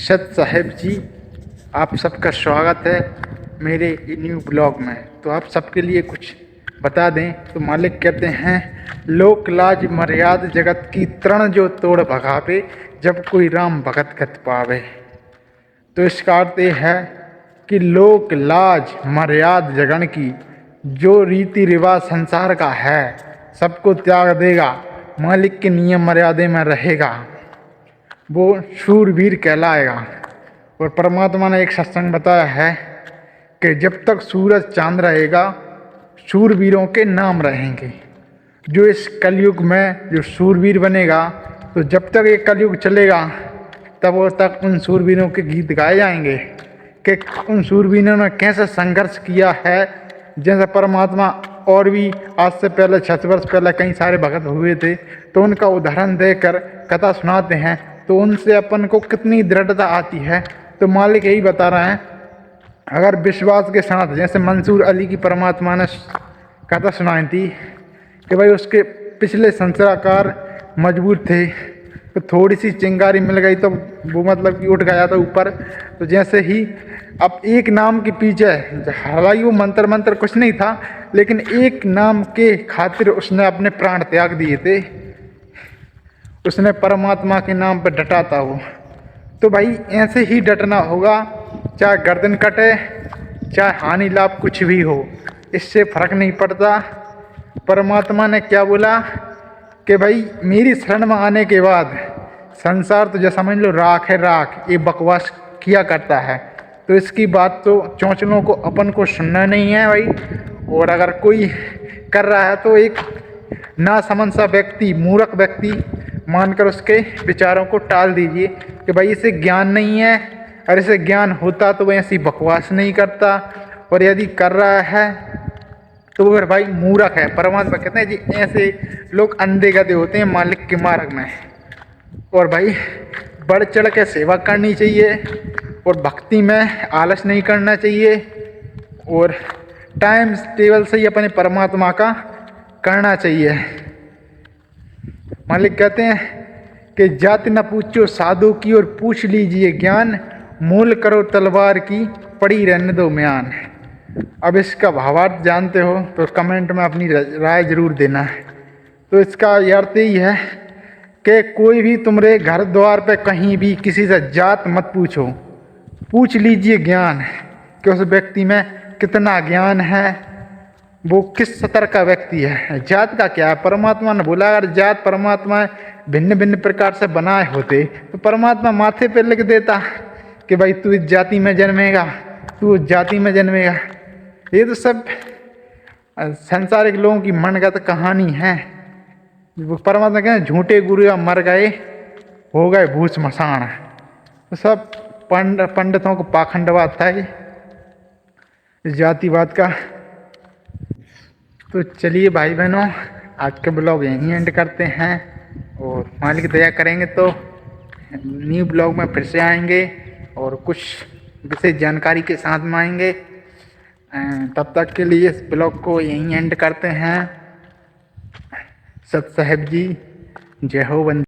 सत साहेब जी, आप सबका स्वागत है मेरे न्यू ब्लॉग में। तो आप सबके लिए कुछ बता दें तो मालिक कहते हैं, लोक लाज मर्याद जगत की तरण जो तोड़ भगावे, जब कोई राम भगत गत पावे। तो इसका अर्थ ये है कि लोक लाज मर्याद जगन की जो रीति रिवाज संसार का है सबको त्याग देगा, मालिक के नियम मर्यादे में रहेगा, वो शूरवीर कहलाएगा। और परमात्मा ने एक सत्संग बताया है कि जब तक सूरज चांद रहेगा शूरवीरों के नाम रहेंगे। जो इस कलयुग में जो शूरवीर बनेगा, तो जब तक ये कलयुग चलेगा तब तक उन शूरवीरों के गीत गाए जाएंगे कि उन शूरवीरों ने कैसे संघर्ष किया है। जैसे परमात्मा और भी आज से पहले 6 वर्ष पहले कई सारे भगत हुए थे, तो उनका उदाहरण देकर कथा सुनाते हैं, तो उनसे अपन को कितनी दृढ़ता आती है। तो मालिक यही बता रहे हैं, अगर विश्वास के साथ, जैसे मंसूर अली की परमात्मा ने कथा सुनाई थी कि भाई उसके पिछले संस्कार मजबूत थे, तो थोड़ी सी चिंगारी मिल गई तो वो मतलब कि उठ गया था ऊपर। तो जैसे ही अब एक नाम के पीछे, हालांकि वो मंत्र कुछ नहीं था, लेकिन एक नाम के खातिर उसने अपने प्राण त्याग दिए थे, उसने परमात्मा के नाम पर डटा था वो। तो भाई ऐसे ही डटना होगा, चाहे गर्दन कटे चाहे हानि लाभ कुछ भी हो, इससे फर्क नहीं पड़ता। परमात्मा ने क्या बोला कि भाई मेरी शरण में आने के बाद संसार तो जैसा समझ लो राख है, राख, ये बकवास किया करता है। तो इसकी बात तो चौंचलों को अपन को सुनना नहीं है भाई। और अगर कोई कर रहा है तो एक नासमझ सा व्यक्ति, मूर्ख व्यक्ति मानकर उसके विचारों को टाल दीजिए कि भाई इसे ज्ञान नहीं है, और इसे ज्ञान होता तो वह ऐसी बकवास नहीं करता। और यदि कर रहा है तो फिर भाई मूर्ख है। परमात्मा कहते हैं जी ऐसे लोग अंधे गधे होते हैं मालिक के मार्ग में। और भाई बढ़ चढ़ के सेवा करनी चाहिए, और भक्ति में आलस नहीं करना चाहिए, और टाइम टेबल से ही अपने परमात्मा का करना चाहिए। मालिक कहते हैं कि जाति न पूछो साधु की, और पूछ लीजिए ज्ञान, मूल करो तलवार की, पड़ी रहने दो म्यान। अब इसका भावार्थ जानते हो तो कमेंट में अपनी राय जरूर देना है। तो इसका अर्थ यही है कि कोई भी तुम्हारे घर द्वार पे कहीं भी किसी से जात मत पूछो, पूछ लीजिए ज्ञान कि उस व्यक्ति में कितना ज्ञान है, वो किस स्तर का व्यक्ति है। जात का क्या है? परमात्मा ने बोला अगर जात परमात्मा भिन्न भिन्न प्रकार से बनाए होते तो परमात्मा माथे पे लिख देता कि भाई तू इस जाति में जन्मेगा, तू उस जाति में जन्मेगा। ये तो सब संसारिक लोगों की मनगत कहानी है। वो परमात्मा कहते झूठे गुरु मर गए, हो गए भूस मसान। तो सब पंडितों को पाखंडवाद था ये जातिवाद का। तो चलिए भाई बहनों, आज के ब्लॉग यहीं एंड करते हैं, और मालिक दया करेंगे तो न्यू ब्लॉग में फिर से आएंगे और कुछ विशेष जानकारी के साथ में आएंगे। तब तक के लिए इस ब्लॉग को यहीं एंड करते हैं। सत साहेब जी, जय हो।